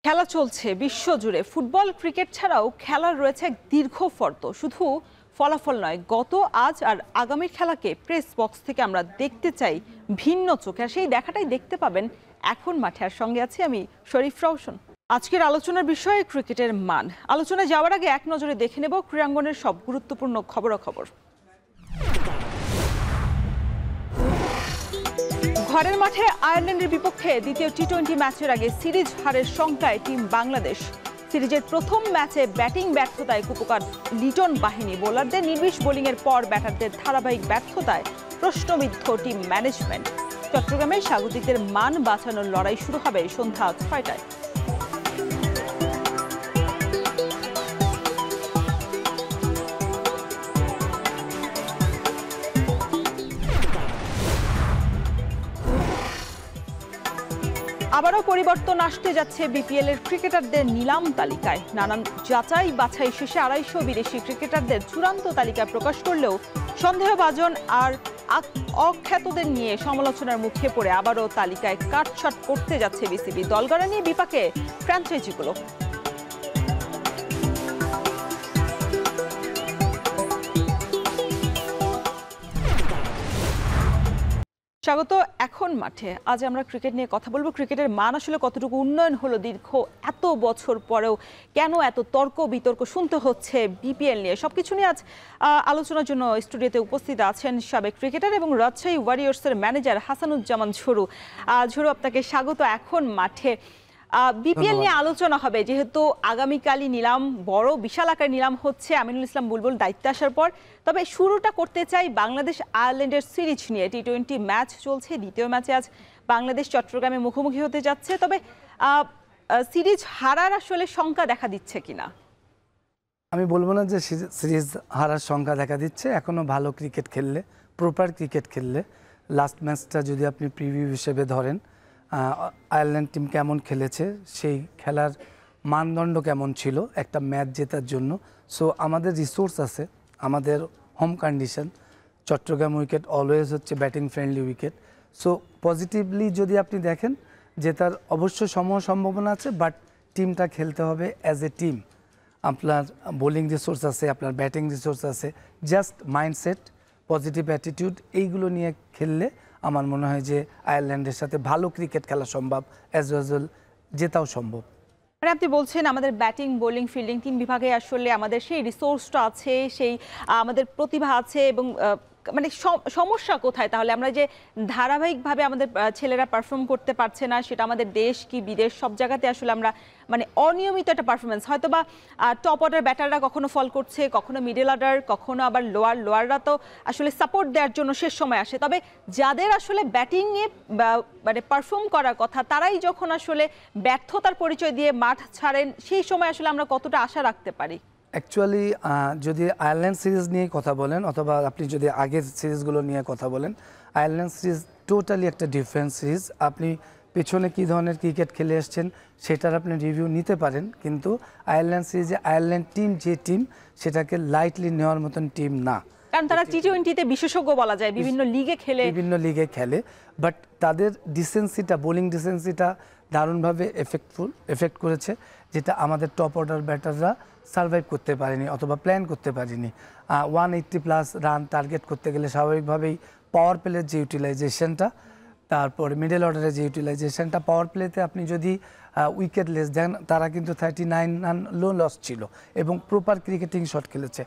খেলা চলছে বিশ্বজুড়ে। ফুটবল ক্রিকেট ছাড়াও খেলার রয়েছে এক দীর্ঘ ফর্দ। শুধু ফলাফল নয়, গত আজ আর আগামীর খেলাকে প্রেস বক্স থেকে আমরা দেখতে চাই ভিন্ন চোখে। আর সেই দেখাটাই দেখতে পাবেন এখন মাঠে। আর সঙ্গে আছি আমি শরীফ রওশন। আজকের আলোচনার বিষয়ে ক্রিকেটের মান। আলোচনায় যাওয়ার আগে এক নজরে দেখে নেব ক্রীড়াঙ্গনের সব গুরুত্বপূর্ণ খবরাখবর। ঘরের মাঠে আয়ারল্যান্ডের বিপক্ষে দ্বিতীয় টি-20 ম্যাচের আগে সিরিজ হারের শঙ্কায় টিম বাংলাদেশ। সিরিজের প্রথম ম্যাচে ব্যাটিং ব্যর্থতায় কুপকার লিটন বাহিনী। বোলারদের নির্বিষ বোলিংয়ের পর ব্যাটারদের ধারাবাহিক ব্যর্থতায় প্রশ্নবিদ্ধ টিম ম্যানেজমেন্ট। চট্টগ্রামে স্বাগতিকদের মান বাঁচানোর লড়াই শুরু হবে সন্ধ্যা 6টায়। আবারও পরিবর্তন আসতে যাচ্ছে বিপিএল এর ক্রিকেটারদের নিলাম তালিকায়। নানান যাচাই বাছাই শেষে 250 বিদেশি ক্রিকেটারদের চূড়ান্ত তালিকা প্রকাশ করলেও সন্দেহভাজন আর অখ্যাতদের নিয়ে সমালোচনার মুখে পড়ে আবারও তালিকায় কাটছাট করতে যাচ্ছে বিসিবি। দলগড়া নিয়ে বিপাকে ফ্র্যাঞ্চাইজিগুলো। স্বাগত এখন মাঠে। আজ আমরা ক্রিকেট নিয়ে কথা বলবো। ক্রিকেটের মান আসলে কতটুকু উন্নয়ন হলো দীর্ঘ এত বছর পরেও, কেন এত তর্ক বিতর্ক শুনতে হচ্ছে বিপিএল নিয়ে, সবকিছু নিয়ে আজ আলোচনার জন্য স্টুডিওতে উপস্থিত আছেন সাবেক ক্রিকেটার এবং রাজশাহী ওয়ারিয়র্সের ম্যানেজার হাসানুজ্জামান ঝুরু। ঝুরু, আপনাকে স্বাগত এখন মাঠে। বিপিএল নিয়ে আলোচনা হবে, যেহেতু আগামীকালই নিলাম, বড় বিশাল আকার নিলাম হচ্ছে আমিনুল ইসলাম বুলবুল দায়িত্বে আসার পর। তবে শুরুটা করতে চাই বাংলাদেশ আয়ারল্যান্ডের সিরিজ নিয়ে। টি-20 ম্যাচ চলছে, দ্বিতীয় ম্যাচে আজ বাংলাদেশ চট্টগ্রামে মুখোমুখি হতে যাচ্ছে। তবে সিরিজ হারার আসলে শঙ্কা দেখা দিচ্ছে কিনা? আমি বলবো না যে সিরিজ হারার শঙ্কা দেখা দিচ্ছে। এখনো ভালো ক্রিকেট খেললে, প্রপার ক্রিকেট খেললে, লাস্ট ম্যাচটা যদি আপনি প্রিভিউ হিসেবে ধরেন, আয়ারল্যান্ড টিম কেমন খেলেছে, সেই খেলার মানদণ্ড কেমন ছিল একটা ম্যাচ জেতার জন্য। সো আমাদের রিসোর্স আছে, আমাদের home condition, Chattogram wicket always হচ্ছে batting friendly wicket. So positively যদি আপনি দেখেন, জেতার অবশ্য সম্ভাবনা আছে, বাট টিমটা খেলতে হবে অ্যাজ এ টিম। আপনার বোলিং রিসোর্স আছে, আপনার ব্যাটিং রিসোর্স আছে, জাস্ট মাইন্ডসেট, পজিটিভ অ্যাটিটিউড, এইগুলো নিয়ে খেললে আমার মনে হয় যে আয়ারল্যান্ডের সাথে ভালো ক্রিকেট খেলা সম্ভব, অ্যাজ ওয়েল জেতাও সম্ভব। মানে আপনি বলছেন আমাদের ব্যাটিং বোলিং ফিল্ডিং তিন বিভাগে আসলে আমাদের সেই রিসোর্সটা আছে, সেই আমাদের প্রতিভা আছে, এবং মানে সমস্যা কোথায় তাহলে? আমরা যে ধারাবাহিকভাবে আমাদের ছেলেরা পারফর্ম করতে পারছে না, সেটা আমাদের দেশ কি বিদেশ সব জায়গাতে আসলে আমরা মানে অনিয়মিত একটা পারফরমেন্স। হয়তো বা টপ অর্ডার ব্যাটাররা কখনো ফল করছে, কখনো মিডল অর্ডার, কখনো আবার লোয়াররা তো আসলে সাপোর্ট দেওয়ার জন্য শেষ সময় আসে। তবে যাদের আসলে ব্যাটিংয়ে মানে পারফর্ম করার কথা, তারাই যখন আসলে ব্যর্থতার পরিচয় দিয়ে মাঠ ছাড়েন, সেই সময় আসলে আমরা কতটা আশা রাখতে পারি? অ্যাকচুয়ালি যদি আয়ারল্যান্ড সিরিজ নিয়ে কথা বলেন, অথবা আপনি যদি আগের সিরিজগুলো নিয়ে কথা বলেন, আয়ারল্যান্ড সিরিজ টোটালি একটা ডিফারেন্ট সিরিজ। আপনি পেছনে কী ধরনের ক্রিকেট খেলে এসছেন সেটার আপনি রিভিউ নিতে পারেন, কিন্তু আয়ারল্যান্ড সিরিজে আয়ারল্যান্ড টিম যে টিম, সেটাকে লাইটলি নেওয়ার মতন টিম না। কারণ তারা টি-20-তে বিশেষজ্ঞ বলা যায়, বিভিন্ন লিগে খেলে, বাট তাদের ডিসেন্সিটা, বোলিং ডিসেন্সিটা দারুণভাবে এফেক্ট করেছে, যেটা আমাদের টপ অর্ডার ব্যাটাররা সার্ভাইভ করতে পারেনি অথবা প্ল্যান করতে পারেনি। 180+ রান টার্গেট করতে গেলে স্বাভাবিকভাবেই পাওয়ার প্লের যে ইউটিলাইজেশনটা, তারপর মিডল অর্ডারের যে ইউটিলাইজেশনটা, পাওয়ার প্লেতে আপনি যদি উইকেট লেস দেন, তারা কিন্তু 39 রান লো লস ছিল এবং প্রপার ক্রিকেটিং শট খেলেছে।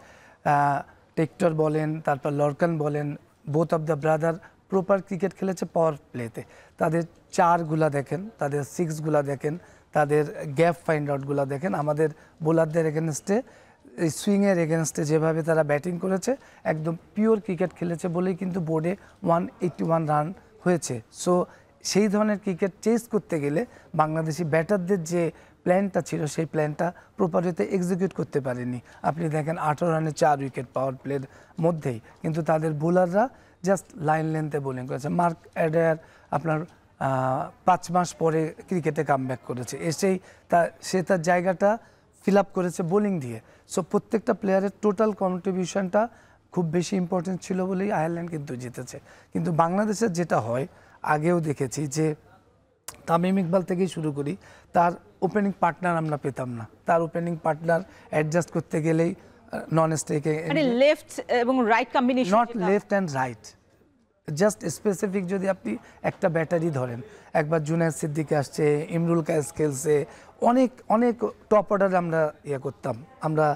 টেক্টর বলেন, তারপর লরকান বলেন, both of the brother proper cricket খেলেছে পাওয়ার প্লেতে। তাদের 4গুলা দেখেন, তাদের 6গুলা দেখেন, তাদের গ্যাপ ফাইন্ড আউটগুলো দেখেন। আমাদের বোলারদের এগেনস্টে, সুইংয়ের এগেনস্টে যেভাবে তারা ব্যাটিং করেছে, একদম পিওর ক্রিকেট খেলেছে বলেই কিন্তু বোর্ডে 181 রান হয়েছে। সো সেই ধরনের ক্রিকেট চেস করতে গেলে বাংলাদেশি ব্যাটারদের যে প্ল্যানটা ছিল, সেই প্ল্যানটা প্রপারলিতে এক্সিকিউট করতে পারেনি। আপনি দেখেন 18 রানে 4 উইকেট পাওয়ার প্লের মধ্যেই, কিন্তু তাদের বোলাররা জাস্ট লাইন লেন্থে বোলিং করেছে। মার্ক অ্যাডায়ার আপনার 5 মাস পরে ক্রিকেটে কামব্যাক করেছে, এসেই সে তার জায়গাটা ফিল আপ করেছে বোলিং দিয়ে। সো প্রত্যেকটা প্লেয়ারের টোটাল কন্ট্রিবিউশনটা খুব বেশি ইম্পর্টেন্ট ছিল বলেই আয়ারল্যান্ড কিন্তু জিতেছে। কিন্তু বাংলাদেশের যেটা হয়, আগেও দেখেছি যে তামিম ইকবাল থেকেই শুরু করি, তার ওপেনিং পার্টনার আমরা পেতাম না, তার ওপেনিং পার্টনার অ্যাডজাস্ট করতে গেলেই নন স্ট্রাইকে, মানে লেফট এবং right combination, not left and right, just specific. যদি আপনি একটা ব্যাটারি ধরেন, একবার জুনায়েদ সিদ্দিকী আসছে, ইমরুল কায়েস খেলছে, অনেক অনেক টপ অর্ডারে আমরা করতাম, আমরা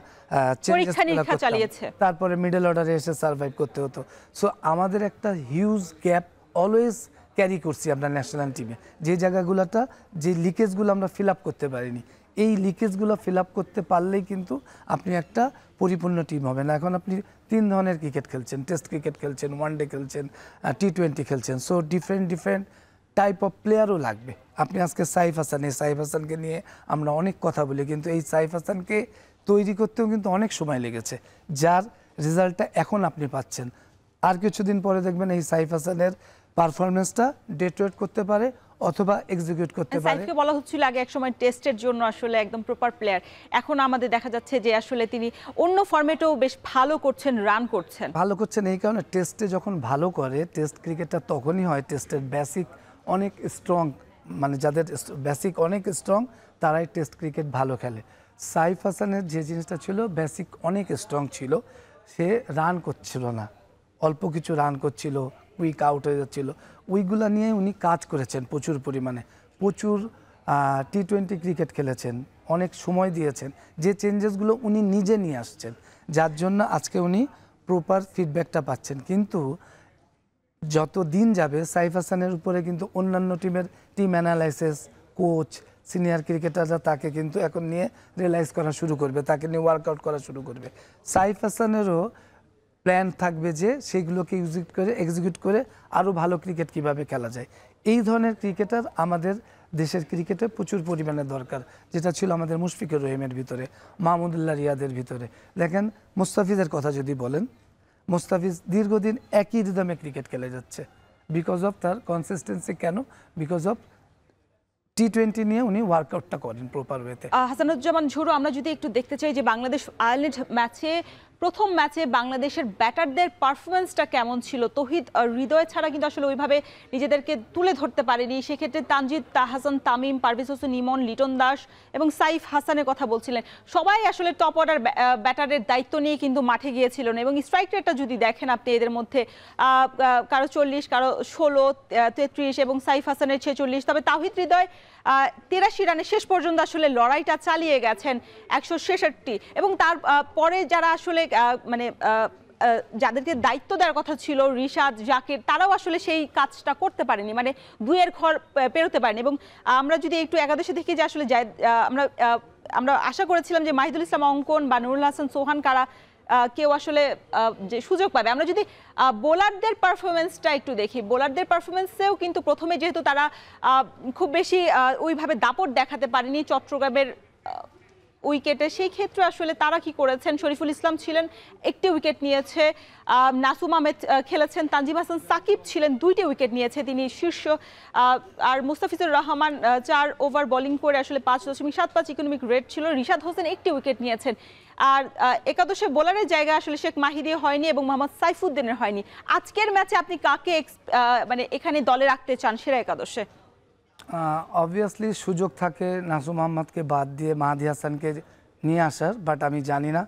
তারপরে মিডল অর্ডারে এসে সার্ভাইভ করতে হতো। সো আমাদের একটা হিউজ গ্যাপ অলওয়েজ ক্যারি করছি আমরা ন্যাশনাল টিমে, যে জায়গাগুলোটা, যে লিকেজগুলো আমরা ফিল আপ করতে পারিনি, এই লিকেজগুলো ফিল আপ করতে পারলেই কিন্তু আপনি একটা পরিপূর্ণ টিম হবে না। এখন আপনি 3 ধরনের ক্রিকেট খেলছেন, টেস্ট ক্রিকেট খেলছেন, ওয়ানডে খেলছেন, T20 খেলছেন, সো ডিফারেন্ট টাইপ অফ প্লেয়ারও লাগবে। আপনি আজকে সাইফ হাসান, এই সাইফ হাসানকে নিয়ে আমরা অনেক কথা বলি, কিন্তু এই সাইফ হাসানকে তৈরি করতেও কিন্তু অনেক সময় লেগেছে, যার রেজাল্টটা এখন আপনি পাচ্ছেন। আর কিছুদিন পরে দেখবেন এই সাইফ হাসানের পারফরমেন্সটা ডেটুয়েট করতে পারে অথবা এক্সিকিউট করতে পারে। সাইফকে বলা হচ্ছিল আগে এক সময় টেস্টের জন্য আসলে একদম প্রপার প্লেয়ার, এখন আমাদের দেখা যাচ্ছে যে আসলে তিনি অন্য ফরম্যাটেও বেশ ভালো করছেন, রান করছেন, ভালো করছেন। এই কারণে টেস্টে যখন ভালো করে, টেস্ট ক্রিকেটটা তখনই হয় টেস্টের বেসিক অনেক স্ট্রং, মানে যাদের বেসিক অনেক স্ট্রং তারাই টেস্ট ক্রিকেট ভালো খেলে। সাইফ হাসানের যে জিনিসটা ছিল, বেসিক অনেক স্ট্রং ছিল, সে রান করছিল না, অল্প কিছু রান করছিল, উইক আউট হয়ে যাচ্ছিল, উইকগুলো নিয়ে উনি কাজ করেছেন প্রচুর পরিমাণে, প্রচুর T20 ক্রিকেট খেলেছেন, অনেক সময় দিয়েছেন, যে চেঞ্জেসগুলো উনি নিজে নিয়ে আসছেন, যার জন্য আজকে উনি প্রপার ফিডব্যাকটা পাচ্ছেন। কিন্তু যত দিন যাবে সাইফ হাসানের উপরে কিন্তু অন্যান্য টিম অ্যানালাইসিস, কোচ, সিনিয়র ক্রিকেটাররা তাকে কিন্তু এখন নিয়ে রিয়েলাইজ করা শুরু করবে, তাকে নিয়ে ওয়ার্কআউট করা শুরু করবে। সাইফ হাসানেরও প্ল্যান থাকবে যে সেগুলোকে এক্সিকিউট করে আরও ভালো ক্রিকেট কিভাবে খেলা যায়। এই ধরনের ক্রিকেটার আমাদের দেশের ক্রিকেটে প্রচুর পরিমাণে দরকার, যেটা ছিল আমাদের মুশফিকুর রহিমের ভিতরে, মাহমুদুল্লাহ রিয়াদের ভিতরে। দেখেন মুস্তাফিজের কথা যদি বলেন, মুস্তাফিজ দীর্ঘদিন একই রিদমে ক্রিকেট খেলে যাচ্ছে, বিকজ অফ তার কনসিস্টেন্সি। কেন? বিকজ অফ T20 নিয়ে উনি ওয়ার্কআউটটা করেন প্রপার ওয়েতে। হাসানুজ্জামান ঝুরু, আমরা যদি একটু দেখতে চাই যে বাংলাদেশ আয়ারল্যান্ড ম্যাচে, প্রথম ম্যাচে বাংলাদেশের ব্যাটারদের পারফরমেন্সটা কেমন ছিল? তৌহিদ হৃদয় ছাড়া কিন্তু আসলে ওইভাবে নিজেদেরকে তুলে ধরতে পারেনি, সেক্ষেত্রে তানজিদ তাহসান, তামিম, পারভেজ হোসেন ইমন, লিটন দাস এবং সাইফ হাসানের কথা বলছিলেন, সবাই আসলে টপ অর্ডার ব্যাটারের দায়িত্ব নিয়ে কিন্তু মাঠে গিয়েছিলেন। এবং স্ট্রাইক রেটটা যদি দেখেন আপনি, এদের মধ্যে কারো 40, কারো 16, 33 এবং সাইফ হাসানের 46, তবে তাওহিদ হৃদয় 83 রানে শেষ পর্যন্ত আসলে লড়াইটা চালিয়ে গেছেন 166, এবং তার পরে যারা আসলে মানে যাদেরকে দায়িত্ব দেওয়ার কথা ছিল, রিশাদ, জাকির, তারাও আসলে সেই কাজটা করতে পারেনি, মানে দুয়ের ঘর পেরোতে পারেনি। এবং আমরা যদি একটু একাদশে দেখি যে আসলে আমরা আশা করেছিলাম যে মাহিদুল ইসলাম অঙ্কন বা নুরুল হাসান সোহান কারা কেউ আসলে যে সুযোগ পাবে। আমরা যদি বোলারদের পারফরমেন্সটা একটু দেখি, বোলারদের পারফরমেন্সেও কিন্তু প্রথমে যেহেতু তারা খুব বেশি ওইভাবে দাপট দেখাতে পারেনি চট্টগ্রামের উইকেটে, সেই ক্ষেত্রে আসলে তারা কি করেছেন? শরীফুল ইসলাম ছিলেন, একটি উইকেট নিয়েছে, নাসুম আহমেদ খেলেছেন, তানজিম হাসান সাকিব ছিলেন, 2টি উইকেট নিয়েছে, তিনি শীর্ষ, আর মুস্তাফিজুর রহমান 4 ওভার বোলিং করে আসলে 5.75 ইকোনমিক রেট ছিল, রিশাদ হোসেন একটি উইকেট নিয়েছেন। আর একাদশে বোলারের জায়গা আসলে শেখ মাহিদি হয়নি এবং মোহাম্মদ সাইফুদ্দিনের হয়নি। আজকের ম্যাচে আপনি কাকে মানে এখানে দলে রাখতে চান সেরা একাদশে? অবভিয়াসলি সুযোগ থাকে নাসুম আহমদকে বাদ দিয়ে মাহাদি হাসানকে নিয়ে আসার, বাট আমি জানি না,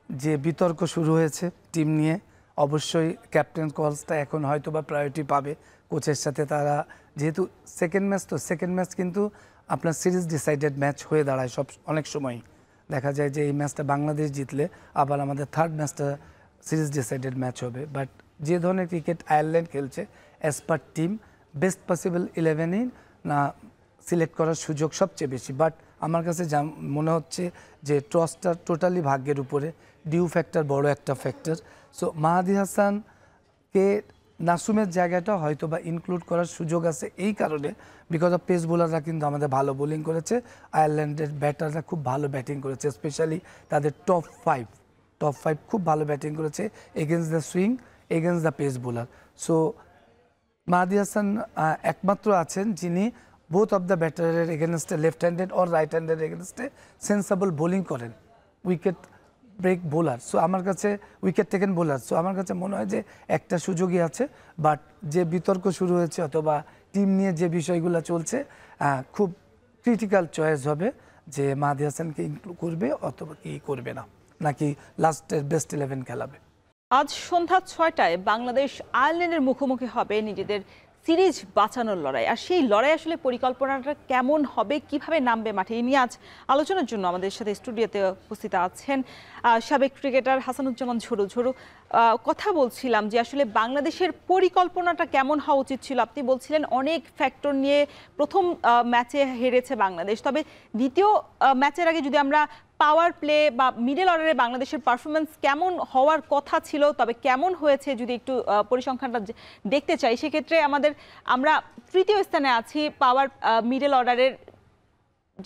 যে বিতর্ক শুরু হয়েছে টিম নিয়ে, অবশ্যই ক্যাপ্টেন কলসটা এখন হয়তো বা প্রায়োরিটি পাবে কোচের সাথে। তারা যেহেতু সেকেন্ড ম্যাচ, তো সেকেন্ড ম্যাচ কিন্তু আপনার সিরিজ ডিসাইডেড ম্যাচ হয়ে দাঁড়ায় অনেক সময়। দেখা যায় যে এই ম্যাচটা বাংলাদেশ জিতলে আবার আমাদের থার্ড ম্যাচটা সিরিজ ডিসাইডেড ম্যাচ হবে। বাট যে ধরনের ক্রিকেট আয়ারল্যান্ড খেলছে, as per team best possible 11ই না সিলেক্ট করার সুযোগ সবচেয়ে বেশি। বাট আমার কাছে যা মনে হচ্ছে যে টসটা টোটালি ভাগ্যের উপরে, ডিউ ফ্যাক্টর বড় একটা ফ্যাক্টর। সো মাহাদি হাসানকে নাসুমের জায়গাটা হয়তো বা ইনক্লুড করার সুযোগ আছে এই কারণে, বিকজ অফ পেস বোলাররা কিন্তু আমাদের ভালো বোলিং করেছে, আয়ারল্যান্ডের ব্যাটাররা খুব ভালো ব্যাটিং করেছে, স্পেশালি তাদের টপ ফাইভ খুব ভালো ব্যাটিং করেছে against the swing, against the pace bowler. So Mahadi Hasan একমাত্র আছেন যিনি বোথ অফ দ্য ব্যাটারের এগেনস্টে, লেফট হ্যান্ডেড অর রাইট হ্যান্ডের এগেনস্টে সেন্সেবল বোলিং করেন, উইকেট ব্রেক বোলার, সো আমার কাছে উইকেট টেকেন বোলার, সো আমার কাছে মনে হয় যে একটা সুযোগই আছে। বাট যে বিতর্ক শুরু হয়েছে অথবা টিম নিয়ে যে বিষয়গুলো চলছে, খুব ক্রিটিক্যাল চয়েস হবে যে মাহদী হাসানকে ইনক্লুড করবে অথবা কি করবে না, নাকি লাস্টের বেস্ট 11 খেলাবে। আজ সন্ধ্যা 6টায় বাংলাদেশ আয়ারল্যান্ডের মুখোমুখি হবে নিজেদের সিরিজ বাঁচানোর লড়াই। আর সেই লড়াই আসলে পরিকল্পনাটা কেমন হবে, কিভাবে নামবে মাঠে, এই নিয়ে আজ আলোচনার জন্য আমাদের সাথে স্টুডিওতে উপস্থিত আছেন সাবেক ক্রিকেটার হাসানুজ্জামান ঝুরু। কথা বলছিলাম যে আসলে বাংলাদেশের পরিকল্পনাটা কেমন হওয়া উচিত ছিল। আপনি বলছিলেন অনেক ফ্যাক্টর নিয়ে প্রথম ম্যাচে হেরেছে বাংলাদেশ, তবে দ্বিতীয় ম্যাচের আগে যদি আমরা পাওয়ার প্লে বা মিডল অর্ডারে বাংলাদেশের পারফরমেন্স কেমন হওয়ার কথা ছিল, তবে কেমন হয়েছে যদি একটু পরিসংখ্যানটা দেখতে চাই, সেক্ষেত্রে আমরা তৃতীয় স্থানে আছি পাওয়ার মিডল অর্ডারের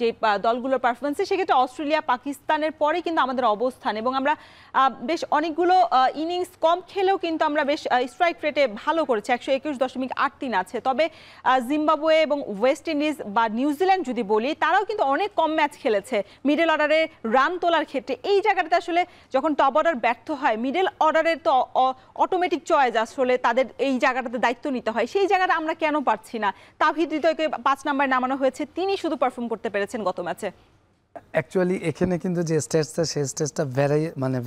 যে দলগুলোর পারফরমেন্সে। সেক্ষেত্রে অস্ট্রেলিয়া পাকিস্তানের পরে কিন্তু আমাদের অবস্থান, এবং আমরা বেশ অনেকগুলো ইনিংস কম খেলেও কিন্তু আমরা বেশ স্ট্রাইক রেটে ভালো করেছি, 121.83 আছে। তবে জিম্বাবুয়ে এবং ওয়েস্ট ইন্ডিজ বা নিউজিল্যান্ড যদি বলি, তারাও কিন্তু অনেক কম ম্যাচ খেলেছে মিডল অর্ডারে রান তোলার ক্ষেত্রে। এই জায়গাটাতে আসলে যখন টপ অর্ডার ব্যর্থ হয়, মিডল অর্ডারের তো অটোমেটিক চয়েস আসলে তাদের এই জায়গাটাতে দায়িত্ব নিতে হয়, সেই জায়গাটা আমরা কেন পারছি না? তাওহিদ হৃদয়কে 5 নম্বরে নামানো হয়েছে, তিনি শুধু পারফর্ম করতে পেরেছেন গত ম্যাচে। অ্যাকচুয়ালি এখানে কিন্তু যে স্ট্যাটাসটা, সেই স্ট্যাটাসটা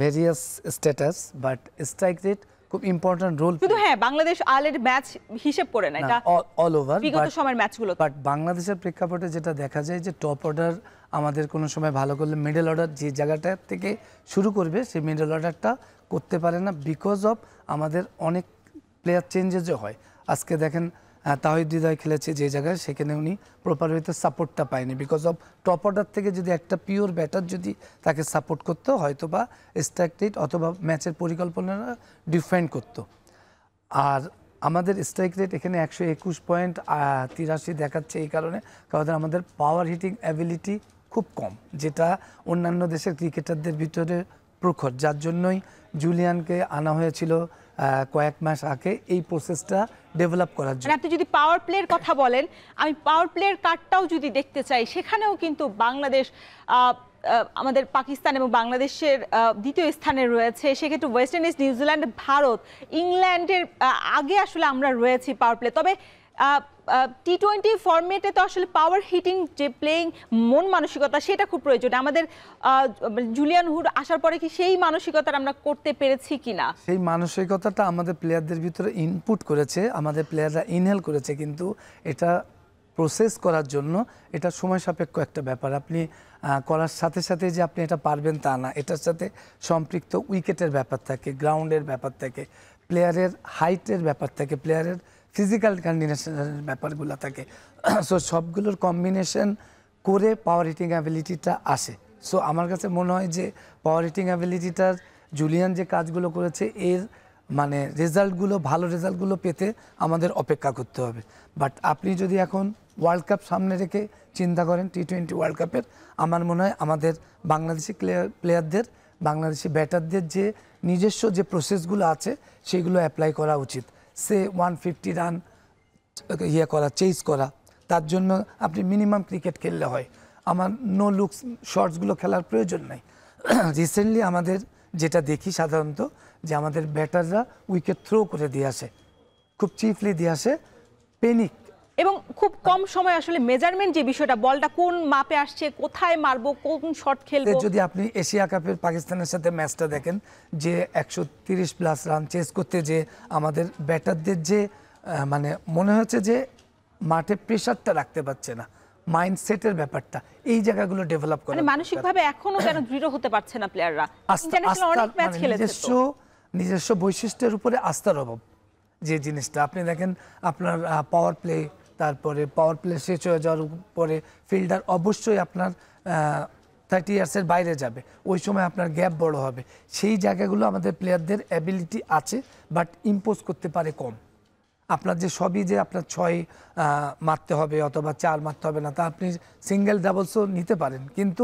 various status, but strike rate খুব ইম্পর্টেন্ট রোল শুধু বাংলাদেশ আয়ারল্যান্ড ম্যাচ হিসেব করে না, এটা অল ওভার বিগত সময়ের ম্যাচগুলো। বাট বাংলাদেশের প্রেক্ষাপটে যেটা দেখা যায় যে টপ অর্ডার আমাদের কোনো সময় ভালো করলে মিডল অর্ডার যে জায়গাটা থেকে শুরু করবে সেই মিডল অর্ডারটা করতে পারে না, বিকজ অফ আমাদের অনেক প্লেয়ার চেঞ্জেসও হয়। আজকে দেখেন তাওহিদ হৃদয় খেলেছে যে জায়গায়, সেখানে উনি প্রপার হয়তো সাপোর্টটা পায়নি, বিকজ অফ টপ অর্ডার থেকে যদি একটা পিওর ব্যাটার যদি তাকে সাপোর্ট করতো, হয়তো বা স্ট্রাইক রেট অথবা ম্যাচের পরিকল্পনা ডিফাইন করতো। আর আমাদের স্ট্রাইক রেট এখানে 121.83 দেখাচ্ছে এই কারণে, কারণ আমাদের পাওয়ার হিটিং অ্যাবিলিটি খুব কম, যেটা অন্যান্য দেশের ক্রিকেটারদের ভিতরে প্রখর, যার জন্যই জুলিয়ানকে আনা হয়েছিল কয়েক মাস আগে এই প্রসেসটা ডেভেলপ করার জন্য। আপনি যদি পাওয়ার প্লের কথা বলেন, আমি পাওয়ার প্লের কার্ডটাও যদি দেখতে চাই, সেখানেও কিন্তু বাংলাদেশ আমাদের পাকিস্তান এবং বাংলাদেশের দ্বিতীয় স্থানে রয়েছে। সেক্ষেত্রে ওয়েস্ট ইন্ডিজ, নিউজিল্যান্ড, ভারত, ইংল্যান্ডের আগে আসলে আমরা রয়েছি পাওয়ার প্লে। তবে টি-20 ফরম্যাটে তো আসলে পাওয়ার হিটিং যে প্লেইং মন মানসিকতা, সেটা খুব প্রয়োজন। আমাদের জুলিয়ান হুড আসার পরে কি সেই মানসিকতা আমরা করতে পেরেছি কিনা? সেই মানসিকতাটা আমাদের প্লেয়ারদের ভিতরে ইনপুট করেছে, আমাদের প্লেয়াররা ইনহেল করেছে, কিন্তু এটা প্রসেস করার জন্য এটা সময় সাপেক্ষ একটা ব্যাপার। আপনি করার সাথে সাথে যে আপনি এটা পারবেন তা না, এটার সাথে সম্পৃক্ত উইকেটের ব্যাপার থাকে, গ্রাউন্ডের ব্যাপার থাকে, প্লেয়ারের হাইটের ব্যাপার থাকে, প্লেয়ারের ফিজিক্যাল কন্ডিশনের ব্যাপারগুলো থাকে। সো সবগুলোর কম্বিনেশন করে পাওয়ার হিটিং অ্যাবিলিটিটা আসে। সো আমার কাছে মনে হয় যে পাওয়ার হিটিং অ্যাবিলিটিটার জুলিয়ান যে কাজগুলো করেছে, এর মানে রেজাল্টগুলো, ভালো রেজাল্টগুলো পেতে আমাদের অপেক্ষা করতে হবে। বাট আপনি যদি এখন ওয়ার্ল্ড কাপ সামনে রেখে চিন্তা করেন, টি-20 ওয়ার্ল্ড কাপের, আমার মনে হয় আমাদের বাংলাদেশি প্লেয়ারদের, বাংলাদেশি ব্যাটারদের যে নিজস্ব যে প্রসেসগুলো আছে সেগুলো অ্যাপ্লাই করা উচিত। সে 150 রান করা, চেস করা, তার জন্য আপনি মিনিমাম ক্রিকেট খেললে হয়, আমার নো লুকস শর্টসগুলো খেলার প্রয়োজন নাই। রিসেন্টলি আমাদের যেটা দেখি সাধারণত, যে আমাদের ব্যাটাররা উইকেট থ্রো করে দিয়ে আসে, খুব চিফলি দিয়ে আসে, পেনিক, এবং খুব কম সময় আসলে মেজারমেন্ট যে বিষয়টা, বলটা কোন মাপে আসছে, কোথায় মারবো, কোন শট খেলবো। যদি আপনি এশিয়া কাপের পাকিস্তানের সাথে ম্যাচটা দেখেন, যে 130+ রান চেস করতে যে আমাদের ব্যাটারদের যে মানে মনে হচ্ছে যে মাঠে প্রেশারটা রাখতে পারছে না, মাইন্ডসেটের ব্যাপারটা, এই জায়গাগুলো ডেভেলপ করে। মানে মানসিকভাবে এখনো কেন দৃঢ় হতে পারছে না প্লেয়াররা? ইন্টারন্যাশনাল অনেক ম্যাচ খেলেছে তো। নিজস্ব বৈশিষ্ট্যের উপরে আস্থার অভাব, যে জিনিসটা আপনি দেখেন আপনার পাওয়ার প্লে, তারপরে পাওয়ার প্লে শেষ হয়ে যাওয়ার পরে ফিল্ডার অবশ্যই আপনার 30 ইয়ার্সের বাইরে যাবে, ওই সময় আপনার গ্যাপ বড় হবে। সেই জায়গাগুলো আমাদের প্লেয়ারদের অ্যাবিলিটি আছে, বাট ইম্পোজ করতে পারে কম। আপনার যে সবই যে আপনার 6 মারতে হবে অথবা 4 মারতে হবে না, তা আপনি সিঙ্গেল ডাবলসও নিতে পারেন, কিন্তু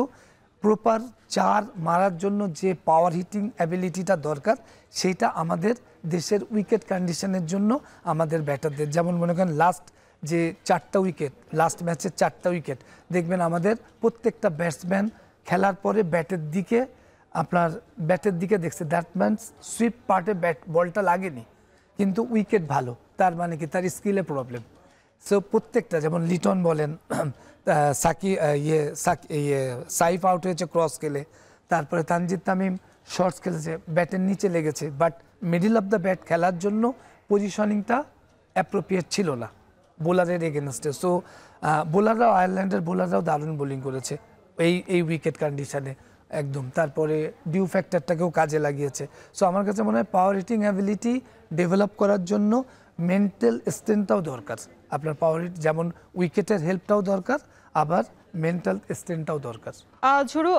প্রপার 4 মারার জন্য যে পাওয়ার হিটিং অ্যাবিলিটিটা দরকার, সেইটা আমাদের দেশের উইকেট কন্ডিশনের জন্য আমাদের ব্যাটারদের, যেমন মনে করেন লাস্ট যে 4টা উইকেট, লাস্ট ম্যাচের 4টা উইকেট দেখবেন আমাদের প্রত্যেকটা ব্যাটসম্যান খেলার পরে ব্যাটের দিকে আপনার ব্যাটের দিকে দেখছে, দ্যাট মিনস সুইপ পার্টে বলটা লাগেনি, কিন্তু উইকেট ভালো, তার মানে কি তার স্কিলে প্রবলেম। সো প্রত্যেকটা, যেমন লিটন বলেন, সাইফ আউট হয়েছে ক্রস খেলে, তারপরে তানজিদ তামিম শর্টস খেলেছে, ব্যাটের নিচে লেগেছে, but middle of the bat খেলার জন্য পজিশনিংটা অ্যাপ্রোপ্রিয়েট ছিল না বোলারের এগেনস্টে। সো বোলাররাও, আয়ারল্যান্ডের বোলাররাও দারুণ বোলিং করেছে এই উইকেট কন্ডিশনে একদম। তারপরে ডিউ ফ্যাক্টরটাকেও কাজে লাগিয়েছে। সো আমার কাছে মনে হয় পাওয়ার হিটিং অ্যাবিলিটি ডেভেলপ করার জন্য মেন্টাল স্ট্রেংথটাও দরকার। আপনার পাওয়ার হিট যেমন উইকেটের হেল্পটাও দরকার, আবার মেন্টাল স্ট্রেংথটাও দরকার। ঝরু,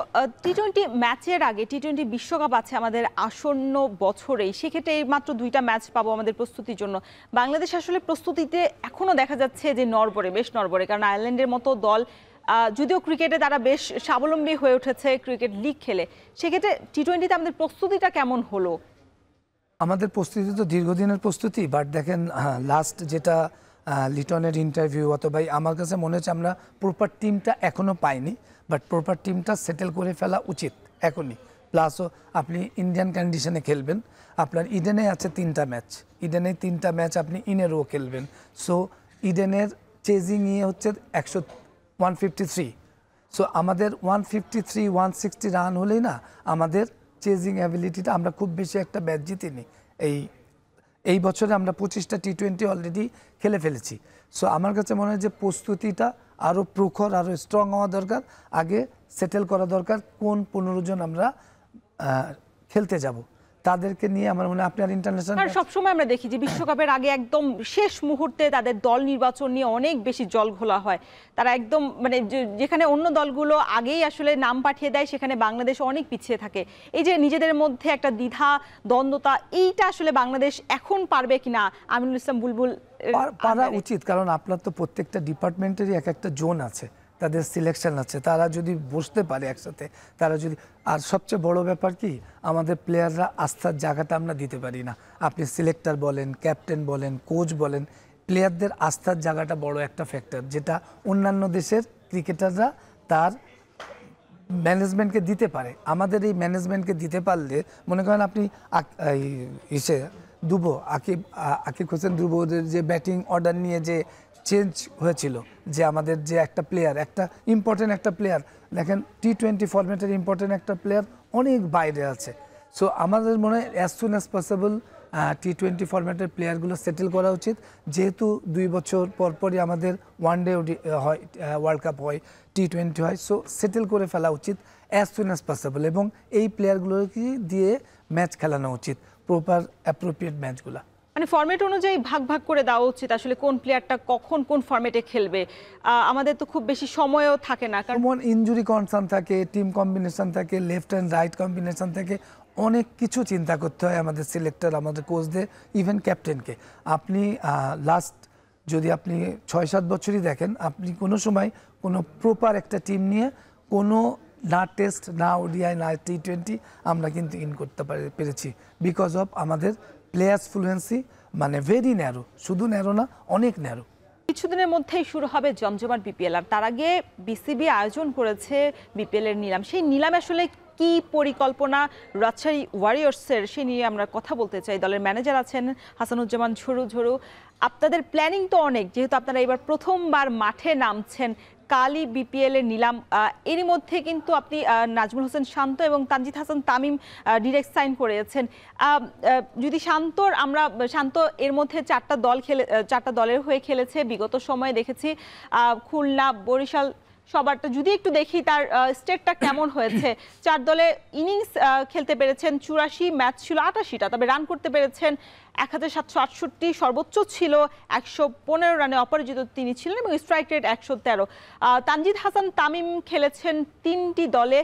টি-20 ম্যাচের আগে টি-20 বিশ্বকাপ আছে আমাদের আসন্ন বছরেই, সেক্ষেত্রে এই মাত্র 2টা ম্যাচ পাবো আমাদের প্রস্তুতির জন্য। বাংলাদেশ আসলে প্রস্তুতিতে এখনো দেখা যাচ্ছে যে বেশ নড়বড়ে, কারণ আয়ারল্যান্ডের মতো দল যদিও ক্রিকেটে তারা বেশ স্বাবলম্বী হয়ে উঠেছে ক্রিকেট লিগ খেলে, সেক্ষেত্রে টি-20তে আমাদের প্রস্তুতিটা কেমন হলো? আমাদের প্রস্তুতি তো দীর্ঘদিনের প্রস্তুতি, বাট দেখেন লাস্ট যেটা লিটনের ইন্টারভিউ, অথবা আমার কাছে মনে হচ্ছে আমরা প্রপার টিমটা এখনও পাইনি, বাট প্রপার টিমটা সেটেল করে ফেলা উচিত এখনই। প্লাসও আপনি ইন্ডিয়ান কন্ডিশনে খেলবেন, আপনার ইডেনে আছে 3টা ম্যাচ, ইডেনে 3টা ম্যাচ আপনি ইনেরও খেলবেন। সো ইডেনের চেজিং ইয়ে হচ্ছে 153। সো আমাদের 153 160 রান হলেই না আমাদের চেজিং অ্যাবিলিটিটা, আমরা খুব বেশি একটা ম্যাচ জিতিনি এই বছরে, আমরা 25টা টি-20 অলরেডি খেলে ফেলেছি। সো আমার কাছে মনে হয় যে প্রস্তুতিটা আরও প্রখর, আরও স্ট্রং হওয়া দরকার। আগে সেটেল করা দরকার কোন 15 জন আমরা খেলতে যাব, তাদেরকে নিয়ে আমার মনে হয় আপনার ইন্টারন্যাশনাল সবসময় আমরা দেখি যে বিশ্বকাপের আগে একদম শেষ মুহূর্তে তাদের দল নির্বাচন নিয়ে অনেক বেশি জল ঘোলা হয়। তারা একদম মানে যেখানে অন্য দলগুলো আগেই আসলে নাম পাঠিয়ে দেয়, সেখানে বাংলাদেশ অনেক পিছিয়ে থাকে। এই যে নিজেদের মধ্যে একটা দ্বিধা দ্বন্দ্বতা, এইটা আসলে বাংলাদেশ এখন পারবে কিনা আমিনুল ইসলাম বুলবুল? পারা উচিত, কারণ আপনার তো প্রত্যেকটা ডিপার্টমেন্টেরই এক একটা জোন আছে, তাদের সিলেকশন আছে, তারা যদি বসতে পারে একসাথে, তারা যদি, আর সবচেয়ে বড় ব্যাপার কি, আমাদের প্লেয়াররা আস্থার জায়গাটা আমরা দিতে পারি না। আপনি সিলেক্টর বলেন, ক্যাপ্টেন বলেন, কোচ বলেন, প্লেয়ারদের আস্থার জায়গাটা বড় একটা ফ্যাক্টর, যেটা অন্যান্য দেশের ক্রিকেটাররা তার ম্যানেজমেন্টকে দিতে পারে। আমাদের এই ম্যানেজমেন্টকে দিতে পারলে, মনে করেন আপনি আকিব হোসেন ধ্রুবদের যে ব্যাটিং অর্ডার নিয়ে যে চেঞ্জ হয়েছিল, যে আমাদের যে একটা প্লেয়ার, একটা ইম্পর্টেন্ট একটা প্লেয়ার, দেখেন টি-20 ফরম্যাটের ইম্পর্টেন্ট একটা প্লেয়ার অনেক বাইরে আছে। সো আমাদের মনে হয় অ্যাজ সুন অ্যাজ পসিবল টি-20 ফরম্যাটের প্লেয়ারগুলো সেটেল করা উচিত, যেহেতু 2 বছর পরপরই আমাদের ওয়ানডে হয়, ওয়ার্ল্ড কাপ হয়, টি-20 হয়। সো সেটেল করে ফেলা উচিত অ্যাজ সুন অ্যাজ পসিবল, এবং এই প্লেয়ারগুলোকে দিয়ে ম্যাচ খেলানো উচিত, প্রপার অ্যাপ্রোপ্রিয়েট ম্যাচগুলো। মানে ফরম্যাট অনুযায়ী ভাগ ভাগ করে দেওয়া উচিত আসলে কোন প্লেয়ারটা কখন কোন ফরম্যাটে খেলবে। আমাদের তো খুব বেশি সময়ও থাকে না, কারণ ইনজুরি কনসার্ন থাকে, টিম কম্বিনেশন থাকে, লেফট অ্যান্ড রাইট কম্বিনেশন থাকে, অনেক কিছু চিন্তা করতে হয় আমাদের সিলেক্টর, আমাদের কোচদের, ইভেন ক্যাপ্টেনকে। আপনি লাস্ট যদি আপনি 6-7 বছরই দেখেন, আপনি কোনো সময় কোনো প্রপার একটা টিম নিয়ে কোনো না টেস্ট, না ওডিআই, না টি-20 আমরা কিন্তু ইন করতে পেরেছি, বিকজ অফ আমাদের প্লেয়ার্স ফ্লুয়েন্সি, মানে ভেরি ন্যারো, শুধু ন্যারো না, অনেক ন্যারো। কিছুদিনের মধ্যেই শুরু হবে জমজমাট বিপিএল, আর তার আগে বিসিবি আয়োজন করেছে বিপিএল এর নিলাম। সেই নিলামে আসলে কি পরিকল্পনা রাজশাহী ওয়ারিয়র্সের, সে নিয়ে আমরা কথা বলতে চাই। দলের ম্যানেজার আছেন হাসানুজ্জামান ঝরু। আপনাদের প্ল্যানিং তো অনেক, যেহেতু আপনারা এবার প্রথমবার মাঠে নামছেন, কালই বিপিএল এর নিলাম। এরই মধ্যে কিন্তু আপনি নাজমুল হোসেন শান্ত এবং তানজিদ হাসান তামিম ডিরেক্ট সাইন করেছেন। যদি শান্ত এর মধ্যে 4টা দলের হয়ে খেলেছে, বিগত সময়ে দেখেছি খুলনা, বরিশাল, সবারটা যদি একটু দেখি তার স্টেটটা কেমন হয়েছে। 4 দলে ইনিংস খেলতে পেরেছেন, 84 ম্যাচ ছিল 88টা, তবে রান করতে পেরেছেন 1768, সর্বোচ্চ ছিল 115 রানে অপরাজিত তিনি ছিলেন, এবং স্ট্রাইক রেট 113। তানজিদ হাসান তামিম খেলেছেন 3টি দলে,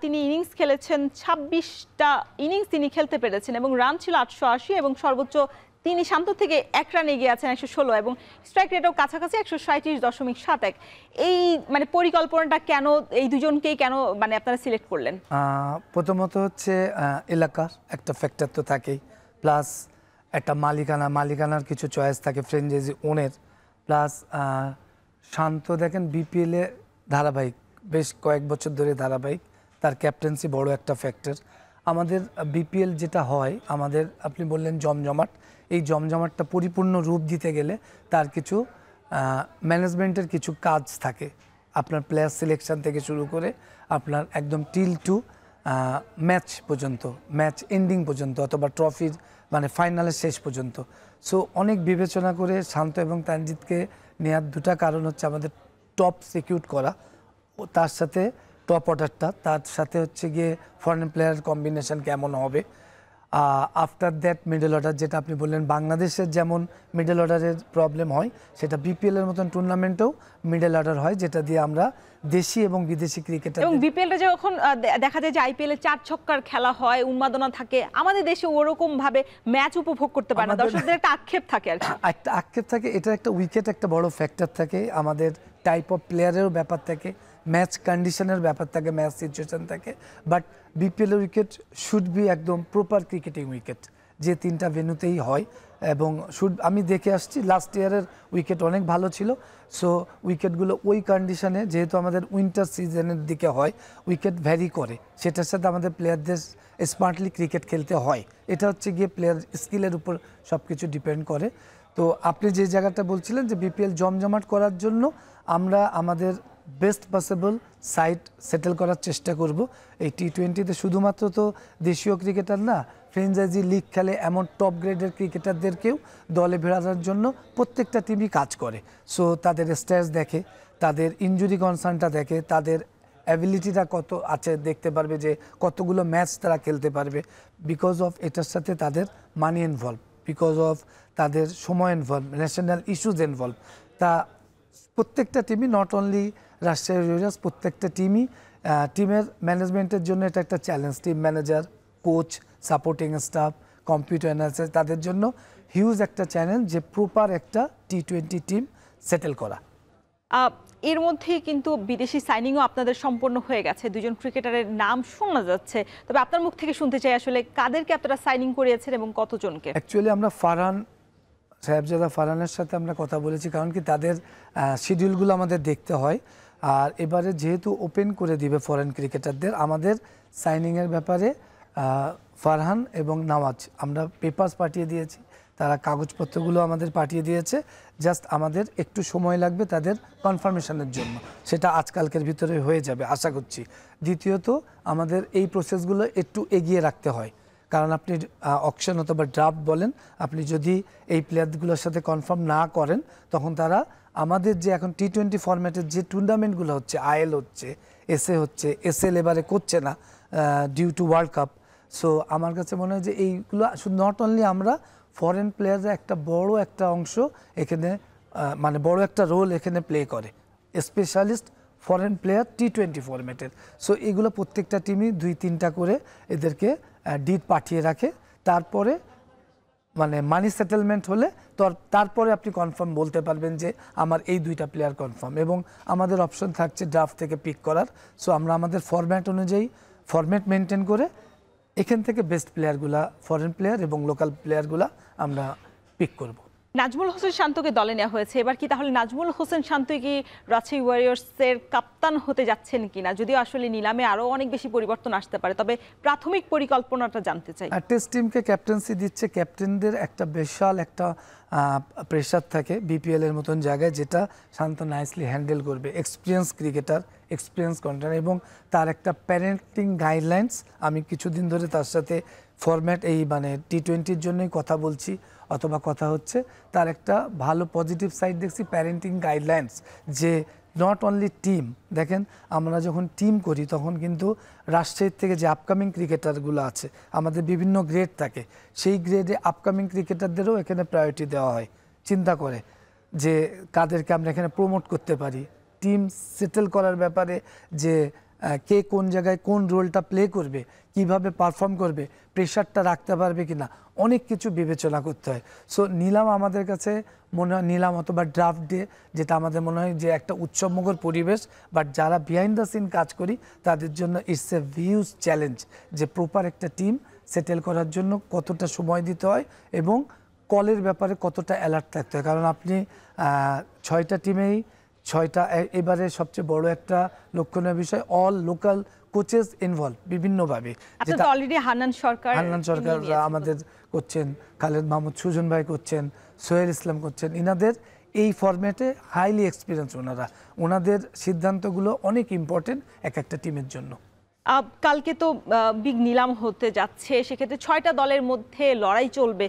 তিনি ইনিংস খেলেছেন 26টা ইনিংস তিনি খেলতে পেরেছেন, এবং রান ছিল 880, এবং সর্বোচ্চ তিনি শান্ত থেকে 1 রান এগিয়ে আছেন 116, এবং স্ট্রাইক রেটও কাছাকাছি 137.71। এই মানে পরিকল্পনাটা কেন, এই দুজনকেই কেন মানে আপনারা সিলেক্ট করলেন? প্রথমত হচ্ছে এলাকার একটা ফ্যাক্টর তো থাকেই, প্লাস একটা মালিকানার কিছু চয়েস থাকে, ফ্র্যাঞ্চাইজি ওনের, প্লাস শান্ত দেখেন বিপিএলে ধারাবাহিক, বেশ কয়েক বছর ধরে ধারাবাহিক তার ক্যাপ্টেন্সি বড় একটা ফ্যাক্টর। আমাদের বিপিএল যেটা হয়, আমাদের আপনি বললেন জমজমাট, এই জমজমাটটা পরিপূর্ণ রূপ দিতে গেলে তার কিছু ম্যানেজমেন্টের কিছু কাজ থাকে। আপনার প্লেয়ার সিলেকশন থেকে শুরু করে আপনার একদম টিল টু ম্যাচ পর্যন্ত, ম্যাচ এন্ডিং পর্যন্ত, অথবা ট্রফির মানে ফাইনালের শেষ পর্যন্ত। সো অনেক বিবেচনা করে শান্ত এবং তানজিদকে নেওয়ার দুটা কারণ হচ্ছে আমাদের টপ সিকিউর করা, ও তার সাথে টপ অর্ডারটা, তার সাথে হচ্ছে গিয়ে ফরেন প্লেয়ার কম্বিনেশন কেমন হবে। আফটার দ্যাট মিডল অর্ডার, যেটা আপনি বললেন বাংলাদেশের যেমন মিডল অর্ডারের প্রবলেম হয়, সেটা বিপিএল এর মতন টুর্নামেন্টেও মিডল অর্ডার হয়, যেটা দিয়ে আমরা দেশি এবং বিদেশি ক্রিকেটার এবং বিপিএলটা যখন দেখা যায় যে আইপিএল এ 4 ছক্কার খেলা হয়, উন্মাদনা থাকে, আমাদের দেশে ওরকম ভাবে ম্যাচ উপভোগ করতে পারে না, দর্শকদের একটা আক্ষেপ থাকে আর কি। একটা আক্ষেপ থাকে, এটা একটা উইকেট একটা বড় ফ্যাক্টর থাকে, আমাদের টাইপ অফ প্লেয়ারেরও ব্যাপার থাকে, ম্যাচ কন্ডিশনের ব্যাপার থাকে, ম্যাচ সিচুয়েশন থাকে। But BPL wicket should be একদম প্রপার ক্রিকেটিং উইকেট, যে তিনটা ভেন্যুতেই হয়। এবং আমি দেখে আসছি লাস্ট ইয়ারের উইকেট অনেক ভালো ছিল। সো উইকেটগুলো ওই কন্ডিশনে, যেহেতু আমাদের উইন্টার সিজনের দিকে হয়, উইকেট ভ্যারি করে, সেটার সাথে আমাদের প্লেয়ারদের স্মার্টলি ক্রিকেট খেলতে হয়। এটা হচ্ছে গিয়ে প্লেয়ার স্কিলের উপর সব কিছু ডিপেন্ড করে। তো আপনি যে জায়গাটা বলছিলেন যে বিপিএল জমজমাট করার জন্য আমরা আমাদের বেস্ট পসিবল সাইট সেটেল করার চেষ্টা করব। এই টি20তে শুধুমাত্র তো দেশীয় ক্রিকেটার না, ফ্র্যাঞ্চাইজি লিগ খেলে এমন টপ গ্রেডের ক্রিকেটারদেরকেও দলে ভেড়ানোর জন্য প্রত্যেকটা টিমই কাজ করে। সো তাদের স্ট্যাটস দেখে, তাদের ইনজুরি কনসার্নটা দেখে, তাদের অ্যাবিলিটিটা কত আছে দেখতে পারবে, যে কতগুলো ম্যাচ তারা খেলতে পারবে। বিকজ অফ এটার সাথে তাদের মানি ইনভলভ, বিকজ অফ তাদের সময় ইনভলভ, ন্যাশনাল ইস্যুজ ইনভলভ। তা প্রত্যেকটা টিমই, নট অনলি রাজশাহী রয়্যালস, প্রত্যেকটা টিমই টিমের ম্যানেজমেন্টের জন্য এটা একটা challenge. Team manager, coach, supporting staff, computer analysis, তাদের জন্য হিউজ একটা চ্যালেঞ্জ যে প্রপার একটা টি20 টিম সেটেল করা। এর মধ্যেই কিন্তু বিদেশি সাইনিংও আপনাদের সম্পন্ন হয়ে গেছে, দুজন ক্রিকেটারের নাম শোনা যাচ্ছে, তবে আপনার মুখ থেকে শুনতে চাই আসলে কাদেরকে আপনারা সাইনিং করিয়েছেন এবং কতজনকে। অ্যাকচুয়ালি আমরা সাহেবজাদা ফারহানের সাথে আমরা কথা বলেছি, কারণ কি তাদের শিডিউলগুলো আমাদের দেখতে হয়। আর এবারে যেহেতু ওপেন করে দিবে ফরেন ক্রিকেটারদের, আমাদের সাইনিংয়ের ব্যাপারে ফারহান এবং নওয়াজ আমরা পেপারস পাঠিয়ে দিয়েছি, তারা কাগজপত্রগুলো আমাদের পাঠিয়ে দিয়েছে। জাস্ট আমাদের একটু সময় লাগবে তাদের কনফার্মেশনের জন্য, সেটা আজকালকের ভিতরে হয়ে যাবে আশা করছি। দ্বিতীয়ত, আমাদের এই প্রসেসগুলো একটু এগিয়ে রাখতে হয়, কারণ আপনি অকশন অথবা ড্রাফট বলেন, আপনি যদি এই প্লেয়ারগুলোর সাথে কনফার্ম না করেন, তখন তারা আমাদের যে এখন টি20 ফরম্যাটের যে টুর্নামেন্টগুলো হচ্ছে, আইএল হচ্ছে, এসএ হচ্ছে, এসএল এবারে করছে না due to world cup. So আমার কাছে মনে হয় যে এইগুলো শুধু নট অনলি আমরা, ফরেন প্লেয়াররা একটা বড় একটা অংশ এখানে, মানে বড় একটা রোল এখানে প্লে করে, স্পেশালিস্ট ফরেন প্লেয়ার টি20 ফরম্যাটের। সো এগুলো প্রত্যেকটা টিমই 2-3টা করে এদেরকে ডিড পাঠিয়ে রাখে। তারপরে মানে মানি সেটেলমেন্ট হলে তারপরে আপনি কনফার্ম বলতে পারবেন যে আমার এই 2টা প্লেয়ার কনফার্ম, এবং আমাদের অপশন থাকছে ড্রাফট থেকে পিক করার। সো আমরা আমাদের ফরম্যাট অনুযায়ী ফরম্যাট মেনটেন করে এখান থেকে বেস্ট প্লেয়ারগুলা, ফরেন প্লেয়ার এবং লোকাল প্লেয়ারগুলা আমরা পিক করব। নাজমুল হোসেন শান্তকে দলে নেওয়া হয়েছে, এবার কি তাহলে নাজমুল হোসেন শান্ত কি রাজশাহী ওয়ারিয়র্সের কাপ্তান হতে যাচ্ছেন কিনা? যদিও আসলে নিলামে আরো অনেক বেশি পরিবর্তন আসতে পারে, তবে প্রাথমিক পরিকল্পনাটা জানতে চাই। টেস্ট টিমকে ক্যাপ্টেন্সি দিচ্ছে, ক্যাপ্টেনদের একটা বিশাল একটা প্রেশার থাকে বিপিএল এর মতন জায়গায়, যেটা শান্ত নাইসলি হ্যান্ডেল করবে। এক্সপিরিয়েন্স ক্রিকেটার, এক্সপিরিয়েন্স কন্টেন্ট, এবং তার একটা প্যারেন্টিং গাইডলাইন্স। আমি কিছুদিন ধরে তার সাথে ফরম্যাট এই মানে টি20-র জন্যই কথা বলছি অথবা কথা হচ্ছে, তার একটা ভালো পজিটিভ সাইড দেখছি, প্যারেন্টিং গাইডলাইন্স। যে নট অনলি টিম, দেখেন আমরা যখন টিম করি তখন কিন্তু রাজশাহীর থেকে যে আপকামিং ক্রিকেটারগুলো আছে, আমাদের বিভিন্ন গ্রেড থাকে, সেই গ্রেডে আপকামিং ক্রিকেটারদেরও এখানে প্রায়োরিটি দেওয়া হয়, চিন্তা করে যে কাদেরকে আমরা এখানে প্রমোট করতে পারি। টিম সেটেল করার ব্যাপারে যে কে কোন জায়গায় কোন রোলটা প্লে করবে, কিভাবে পারফর্ম করবে, প্রেশারটা রাখতে পারবে কিনা, অনেক কিছু বিবেচনা করতে হয়। সো নিলাম আমাদের কাছে মনে হয়, নিলাম অথবা ড্রাফট ডে, যেটা আমাদের মনে হয় যে একটা উৎসবমুখর পরিবেশ, বাট যারা বিহাইন্ড দ্য সিন কাজ করি তাদের জন্য ইটস এ হিউজ চ্যালেঞ্জ, যে প্রপার একটা টিম সেটেল করার জন্য কতটা সময় দিতে হয় এবং কলের ব্যাপারে কতটা অ্যালার্ট থাকতে হয়। কারণ আপনি 6টা টিমেই 6টা, এবারে সবচেয়ে বড় একটা লক্ষণীয় বিষয়, অল লোকাল কোচেস ইনভলভ বিভিন্নভাবে, আপনারা তো অলরেডি হান্নান সরকার আমাদের করছেন, খালেদ মাহমুদ সুজন ভাই করছেন, সোহেল ইসলাম করছেন। ইনাদের এই ফরম্যাটে হাইলি এক্সপিরিয়েন্স, ওনাদের সিদ্ধান্তগুলো অনেক ইম্পর্টেন্ট এক একটা টিমের জন্য। কালকে তো বিগ নিলাম হতে যাচ্ছে, সেক্ষেত্রে 6টা দলের মধ্যে লড়াই চলবে।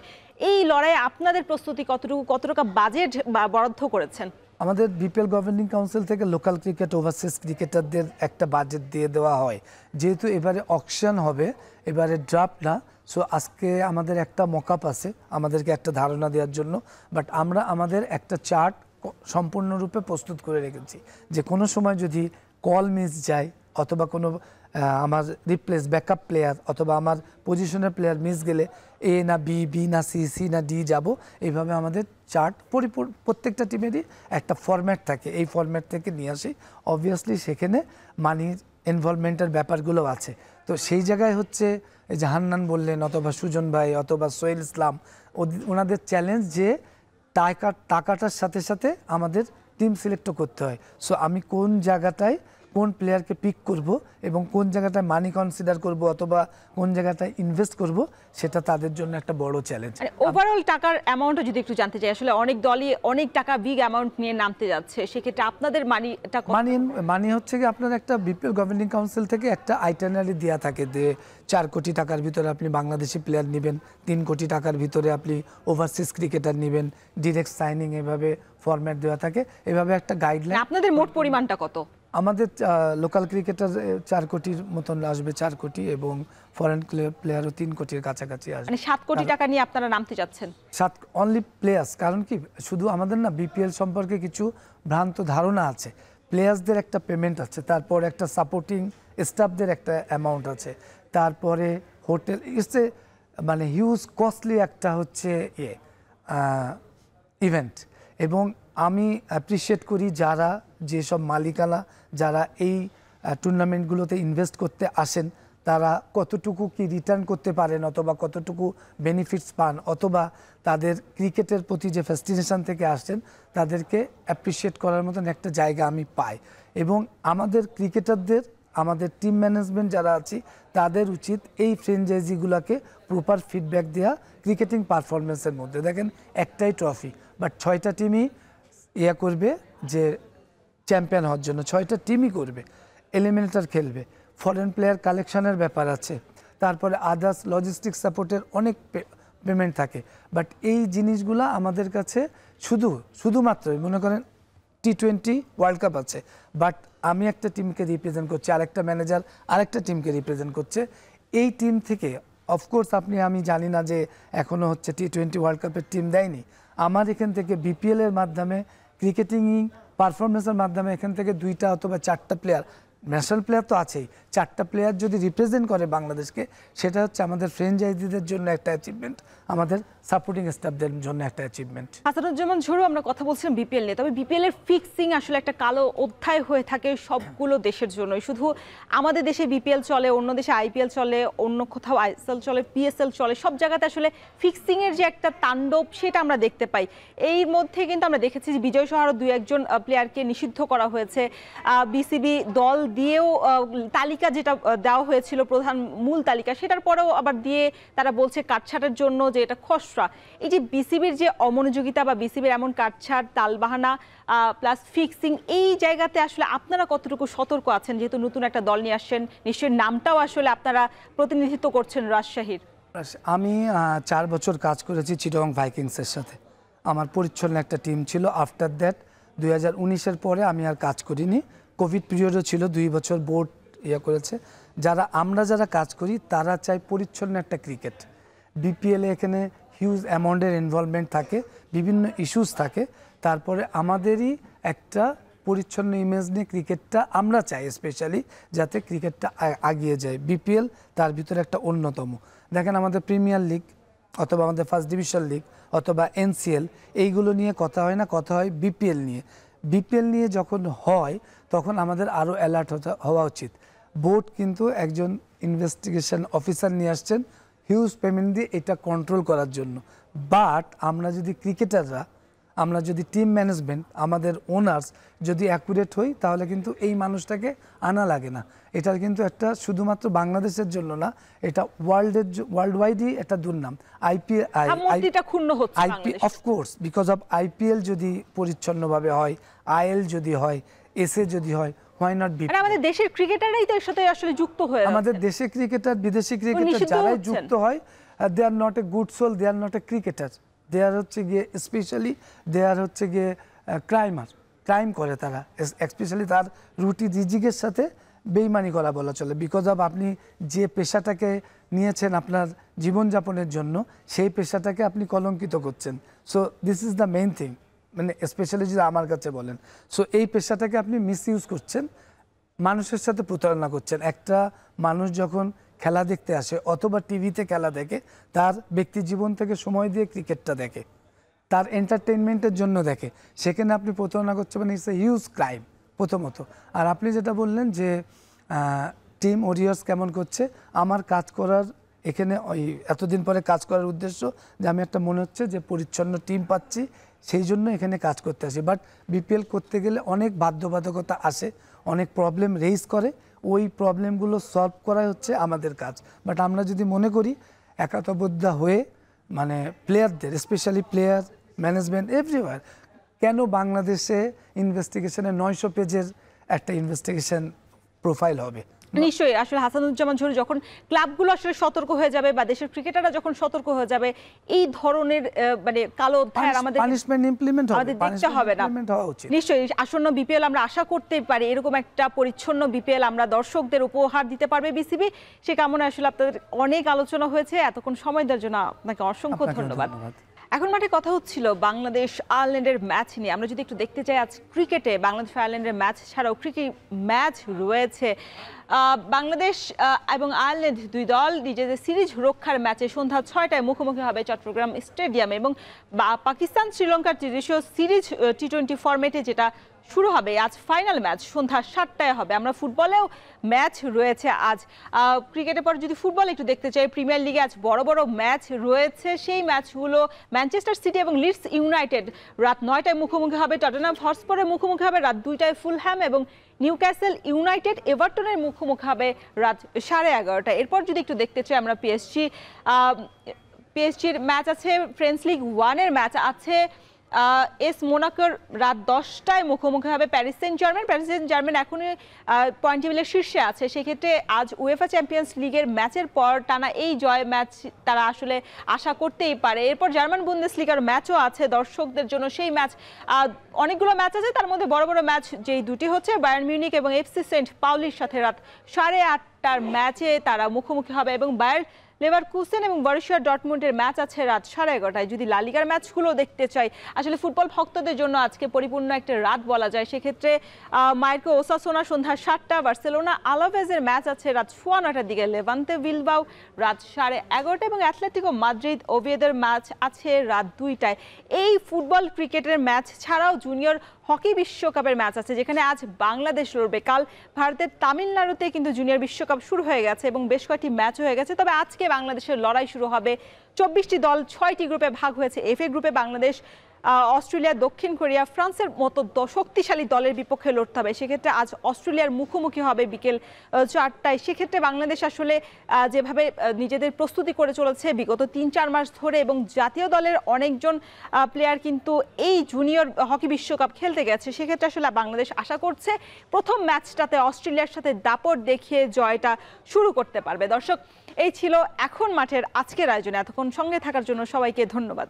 এই লড়াইয়ে আপনাদের প্রস্তুতি কতটুকু বাজেট বরাদ্দ করেছেন? আমাদের বিপিএল গভর্নিং কাউন্সিল থেকে লোকাল ক্রিকেট, ওভারসিজ ক্রিকেটারদের একটা বাজেট দিয়ে দেওয়া হয়। যেহেতু এবারে অকশন হবে, এবারে ড্রাফট না, সো আজকে আমাদের একটা মকআপ আছে আমাদেরকে একটা ধারণা দেওয়ার জন্য। বাট আমরা আমাদের একটা চার্ট সম্পূর্ণরূপে প্রস্তুত করে রেখেছি, যে কোনো সময় যদি কল মিস যায় অথবা কোনো আমার রিপ্লেস ব্যাকআপ প্লেয়ার অথবা আমার পজিশনের প্লেয়ার মিস গেলে এ না বি, বি না সি, সি না ডি যাব। এইভাবে আমাদের চার্ট প্রত্যেকটা টিমেরই একটা ফরম্যাট থাকে, এই ফরম্যাট থেকে নিয়ে আসি। অবভিয়াসলি সেখানে মানির ইনভলভমেন্টের ব্যাপারগুলো আছে। তো সেই জায়গায় হচ্ছে এই যে হান্নান বললেন অথবা সুজন ভাই অথবা সোহেল ইসলাম, ওনাদের চ্যালেঞ্জ যে টাকাটার সাথে সাথে আমাদের টিম সিলেক্টও করতে হয়। সো আমি কোন জায়গাটায় কোন প্লেয়ারকে পিক করব এবং কোন জায়গাটায় মানি কনসিডার করব অথবা কোন জায়গাটায় ইনভেস্ট করব, সেটা তাদের জন্য একটা বড় চ্যালেঞ্জ। ওভারঅল টাকার অ্যামাউন্টও যদি একটু জানতে চাই, আসলে অনেক দলই অনেক টাকা বিগ অ্যামাউন্ট নিয়ে নামতে যাচ্ছে, সেক্ষেত্রে আপনাদের মানি হচ্ছে কি, আপনার একটা বিপিএল গভর্নিং কাউন্সিল থেকে একটা আইটানারি দেওয়া থাকে যে 4 কোটি টাকার ভিতরে আপনি বাংলাদেশি প্লেয়ার নেবেন, 3 কোটি টাকার ভিতরে আপনি ওভারসিজ ক্রিকেটার নেবেন, ডিরেক্ট সাইনিং, এভাবে ফরম্যাট দেওয়া থাকে, এভাবে একটা গাইডলাইন। আপনাদের মোট পরিমাণটা কত? আমাদের লোকাল ক্রিকেটার 4 কোটির মতন আসবে, 4 কোটি, এবং ফরেন প্লেয়ারও 3 কোটির কাছাকাছি আসবে। মানে 7 কোটি টাকা নিয়ে আপনারা নামতে যাচ্ছেন? 7 অনলি প্লেয়ার্স। কারণ কি, শুধু আমাদের না বিপিএল সম্পর্কে কিছু ভ্রান্ত ধারণা আছে। প্লেয়ার্সদের একটা পেমেন্ট আছে, তারপর একটা সাপোর্টিং স্টাফদের একটা অ্যামাউন্ট আছে, তারপরে হোটেল, মানে হিউজ কস্টলি একটা হচ্ছে ইভেন্ট। এবং আমি অ্যাপ্রিসিয়েট করি যারা, যেসব মালিকানা যারা এই টুর্নামেন্টগুলোতে ইনভেস্ট করতে আসেন, তারা কতটুকু কি রিটার্ন করতে পারেন অথবা কতটুকু বেনিফিটস পান, অথবা তাদের ক্রিকেটের প্রতি যে ফ্যাসিনেশন থেকে আসছেন তাদেরকে অ্যাপ্রিসিয়েট করার মতন একটা জায়গা আমি পাই। এবং আমাদের ক্রিকেটারদের, আমাদের টিম ম্যানেজমেন্ট যারা আছি, তাদের উচিত এই ফ্র্যাঞ্চাইজিগুলোকে প্রপার ফিডব্যাক দেওয়া ক্রিকেটিং পারফরমেন্সের মধ্যে। দেখেন, একটাই ট্রফি, বাট 6টা টিমই করবে যে চ্যাম্পিয়ন হওয়ার জন্য, 6টা টিমই করবে, এলিমিনেটর খেলবে, ফরেন প্লেয়ার কালেকশনের ব্যাপার আছে, তারপরে আদার্স লজিস্টিক সাপোর্টের অনেক পেমেন্ট থাকে। বাট এই জিনিসগুলো আমাদের কাছে শুধুমাত্র মনে করেন T20 ওয়ার্ল্ড কাপ আছে, বাট আমি একটা টিমকে রিপ্রেজেন্ট করছি, আরেকটা ম্যানেজার আরেকটা টিমকে রিপ্রেজেন্ট করছে। এই টিম থেকে অফকোর্স আমি জানি না যে এখনও হচ্ছে T20 ওয়ার্ল্ড কাপের টিম দেয়নি। আমার এখান থেকে বিপিএলের মাধ্যমে, ক্রিকেটিং পারফরমেন্সের মাধ্যমে এখান থেকে 2টা অথবা 4টা প্লেয়ার, ন্যাশনাল প্লেয়ার তো আছেই, 4টা প্লেয়ার যদি রিপ্রেজেন্ট করে বাংলাদেশকে, সেটা হচ্ছে আমাদের ফ্র্যাঞ্চাইজিদের জন্য একটা অ্যাচিভমেন্ট, আমাদের সাপোর্টিং স্টাফদের জন্য একটা অ্যাচিভমেন্ট। হাসানুজ্জামান ঝুরু, আমরা কথা বলছিলাম বিপিএল নিয়ে, তবে বিপিএল এর ফিক্সিং আসলে একটা কালো অধ্যায় হয়ে থাকে সবগুলো দেশের জন্যই। শুধু আমাদের দেশে বিপিএল চলে, অন্য দেশে আইপিএল চলে, অন্য কোথাও আইএসএল চলে, পিএসএল চলে, সব জায়গাতে আসলে ফিক্সিং এর যে একটা তাণ্ডব সেটা আমরা দেখতে পাই। এই মধ্যে কিন্তু আমরা দেখেছি যে বিজয় সহ আরও 2-1 প্লেয়ারকে নিষিদ্ধ করা হয়েছে। বিসিবি দল দিয়েও তালিকা যেটা দেওয়া হয়েছিল, প্রধান মূল তালিকা, সেটার পরেও আবার দিয়ে তারা বলছে কাটছাটের জন্য যে এটা খসড়া। এই যে বিসিবির যে অমনোযোগিতা বা বিসিবির এমন কাটছাট, তালবাহানা প্লাস ফিক্সিং, এই জায়গাতে আসলে আপনারা কতটুকু সতর্ক আছেন? যেহেতু নতুন একটা দল নিয়ে আসছেন, নিশ্চয়ই নামটাও আসলে আপনারা প্রতিনিধিত্ব করছেন রাজশাহীর। আমি 4 বছর কাজ করেছি চিটাগং ভাইকিংসের সাথে, আমার পরিচ্ছন্ন একটা টিম ছিল। আফটার দ্যাট 2019-এর পরে আমি আর কাজ করিনি, কোভিড পিরিয়ডও ছিল, 2 বছর বোর্ড করেছে। আমরা যারা কাজ করি তারা চাই পরিচ্ছন্ন একটা ক্রিকেট। বিপিএলে এখানে হিউজ অ্যামাউন্টের ইনভলভমেন্ট থাকে, বিভিন্ন ইস্যুস থাকে, তারপরে আমাদেরই একটা পরিচ্ছন্ন ইমেজ নিয়ে ক্রিকেটটা আমরা চাই, স্পেশালি যাতে ক্রিকেটটা আগিয়ে যায়। বিপিএল তার ভিতরে একটা অন্যতম। দেখেন, আমাদের প্রিমিয়ার লিগ অথবা আমাদের ফার্স্ট ডিভিশন লিগ অথবা এনসিএল, এইগুলো নিয়ে কথা হয় না, কথা হয় বিপিএল নিয়ে। বিপিএল নিয়ে যখন হয় তখন আমাদের আরও অ্যালার্ট হওয়া উচিত। বোর্ড কিন্তু একজন ইনভেস্টিগেশন অফিসার নিয়ে আসছেন হিউজ পেমেন্ট দিয়ে এটা কন্ট্রোল করার জন্য। বাট আমরা যদি ক্রিকেটাররা আমরা যদি টিম ম্যানেজমেন্ট আমাদের ওনার্স যদি অ্যাকুরেট হই তাহলে কিন্তু এই মানুষটাকে আনা লাগে না। এটার কিন্তু একটা শুধুমাত্র বাংলাদেশের জন্য না, এটা ওয়ার্ল্ড ওয়াইডই একটা দুর্নাম। অফকোর্স বিকজ অফ আইপিএল যদি পরিচ্ছন্নভাবে হয়, আইএল যদি হয়, এসএ যদি হয়, হোয়াই নট বি। আমাদের দেশের ক্রিকেটাররাই তো এর সাথে আসলে যুক্ত হয়ে আমাদের দেশের ক্রিকেটার, বিদেশি ক্রিকেটার যারাই যুক্ত হয়, they are not a good soul, they are not a cricketer, they are হচ্ছে গিয়ে স্পেশালি দে আর হচ্ছে গিয়ে ক্রাইম করে তারা, স্পেশালি তার রুটি রিজিকের সাথে বেইমানি করা বলা চলে। বিকজ অফ আপনি যে পেশাটাকে নিয়েছেন আপনার জীবনযাপনের জন্য, সেই পেশাটাকে আপনি কলঙ্কিত করছেন। So this is the main thing, মানে স্পেশালি যদি আমার কাছে বলেন, সো এই পেশাটাকে আপনি মিসইউজ করছেন, মানুষের সাথে প্রতারণা করছেন। একটা মানুষ যখন খেলা দেখতে আসে অথবা টিভিতে খেলা দেখে, তার ব্যক্তি জীবন থেকে সময় দিয়ে ক্রিকেটটা দেখে, তার এন্টারটেইনমেন্টের জন্য দেখে, সেখানে আপনি প্রতারণা করছেন, মানে ইটস এ হিউজ ক্রাইম প্রথমত। আর আপনি যেটা বললেন যে টিম ওরিয়ার্স কেমন করছে, আমার কাজ করার এখানে ওই এতদিন পরে কাজ করার উদ্দেশ্য যে আমি একটা মনে হচ্ছে যে পরিচ্ছন্ন টিম পাচ্ছি, সেই জন্য এখানে কাজ করতে আসি। বাট বিপিএল করতে গেলে অনেক বাধ্যবাধকতা আসে, অনেক প্রবলেম রেইজ করে, ওই প্রবলেমগুলো সলভ করাই হচ্ছে আমাদের কাজ। বাট আমরা যদি মনে করি একাত্মবদ্ধ হয়ে, মানে প্লেয়ারদের, স্পেশালি প্লেয়ার ম্যানেজমেন্ট এভরিওয়ার, কেন বাংলাদেশে ইনভেস্টিগেশনে 900 পেজের একটা ইনভেস্টিগেশন প্রোফাইল হবে? নিশ্চয়ই, আসলে হাসানুজ্জামান ঝুরি, যখন ক্লাবগুলো আসলে সতর্ক হয়ে যাবে বা দেশের ক্রিকেটাররা যখন সতর্ক হয়ে যাবে, এই ধরনের মানে কালো অধ্যায় আমাদের পানিশমেন্ট ইমপ্লিমেন্ট হবে, আমাদের দেখতে হবে না। নিশ্চয়ই আসন্ন বিপিএল আমরা আশা করতে পারি এরকম একটা পরিচ্ছন্ন বিপিএল আমরা দর্শকদের উপহার দিতে পারবে বিসিবি। সে কামনে আসলে আপনাদের অনেক আলোচনা হয়েছে, এতক্ষণ সময় দেওয়ার জন্য আপনাকে অসংখ্য ধন্যবাদ। এখন মাঠে কথা হচ্ছিল বাংলাদেশ আয়ারল্যান্ডের ম্যাচ নিয়ে। আমরা যদি একটু দেখতে চাই, আজ ক্রিকেটে বাংলাদেশ আয়ারল্যান্ডের ম্যাচ ছাড়াও ক্রিকেট ম্যাচ রয়েছে। বাংলাদেশ এবং আয়ারল্যান্ড দুই দল নিজেদের সিরিজ রক্ষার ম্যাচে সন্ধ্যা 6টায় মুখোমুখি হবে চট্টগ্রাম স্টেডিয়ামে, এবং পাকিস্তান শ্রীলঙ্কার ত্রিদেশীয় সিরিজ টি20 ফরম্যাটে যেটা শুরু হবে আজ, ফাইনাল ম্যাচ সন্ধ্যা 7টায় হবে। আমরা ফুটবলেও ম্যাচ রয়েছে আজ। ক্রিকেটের পর যদি ফুটবল একটু দেখতে চাই, প্রিমিয়ার লিগে আজ বড় বড় ম্যাচ রয়েছে। সেই ম্যাচগুলো ম্যানচেস্টার সিটি এবং লিডস ইউনাইটেড রাত 9টায় মুখোমুখি হবে, টটেনহাম হটস্পারের মুখোমুখি হবে রাত 2টায় ফুলহ্যাম, এবং নিউক্যাসল ইউনাইটেড এভারটনের মুখোমুখি হবে রাত 11:30টায়। এরপর যদি একটু দেখতে চাই আমরা পিএসজির ম্যাচ আছে, ফ্রেঞ্চ লিগ 1-এর ম্যাচ আছে। এস মোনাকোর রাত 10টায় মুখোমুখি হবে প্যারিস সেন্ট জার্মান এখনই পয়েন্ট টেবিলের শীর্ষে আছে। সেক্ষেত্রে আজ উয়েফা চ্যাম্পিয়ন্স লিগের ম্যাচের পর টানা এই জয় ম্যাচ তারা আসলে আশা করতেই পারে। এরপর জার্মান বুন্দেসলিগার ম্যাচও আছে দর্শকদের জন্য, সেই ম্যাচ অনেকগুলো ম্যাচ আছে, তার মধ্যে বড় বড় ম্যাচ যেই দুটি হচ্ছে বায়ার্ন মিউনিখ এবং এফসি সেন্ট পাউলির সাথে রাত 8:30টার ম্যাচে তারা মুখোমুখি হবে, এবং বায়ার লেভারকুসেন এবং বরুসিয়া ডর্টমুন্ডের ম্যাচ আছে রাত 11:30টায়। যদি লা লিগার ম্যাচগুলো দেখতে চাই, আসলে ফুটবল ভক্তদের জন্য আজকে পরিপূর্ণ একটা রাত বলা যায়। সেক্ষেত্রে মার্কো ওসাসোনা সন্ধ্যা 7টা, বার্সেলোনা আলাভেজের ম্যাচ আছে রাত 9:15টার দিকে, লেভান্তে বিলবাও রাত 11:30, এবং অ্যাথলেটিকো মাদ্রিদ ওভিয়েদের ম্যাচ আছে রাত 2টায়। এই ফুটবল ক্রিকেটের ম্যাচ ছাড়াও জুনিয়র হকি বিশ্বকাপের ম্যাচ আছে, যেখানে আজ বাংলাদেশ লড়বে। কাল ভারতের তামিলনাড়ুতে কিন্তু জুনিয়র বিশ্বকাপ শুরু হয়ে গেছে এবং বেশ কয়েকটি ম্যাচ হয়ে গেছে। তবে আজকে বাংলাদেশের লড়াই শুরু হবে। 24টি দল 6টি গ্রুপে ভাগ হয়েছে। এফএ গ্রুপে বাংলাদেশ, অস্ট্রেলিয়া, দক্ষিণ কোরিয়া, ফ্রান্সের মতো শক্তিশালী দলের বিপক্ষে লড়তে হবে। সেক্ষেত্রে আজ অস্ট্রেলিয়ার মুখোমুখি হবে বিকেল 4টায়। সেক্ষেত্রে বাংলাদেশ আসলে যেভাবে নিজেদের প্রস্তুতি করে চলেছে বিগত 3-4 মাস ধরে, এবং জাতীয় দলের অনেকজন প্লেয়ার কিন্তু এই জুনিয়র হকি বিশ্বকাপ খেলতে গেছে, সেক্ষেত্রে আসলে বাংলাদেশ আশা করছে প্রথম ম্যাচটাতে অস্ট্রেলিয়ার সাথে দাপট দেখিয়ে জয়টা শুরু করতে পারবে। দর্শক, এই ছিল এখন মাঠের আজকের আয়োজনে। এতক্ষণ সঙ্গে থাকার জন্য সবাইকে ধন্যবাদ।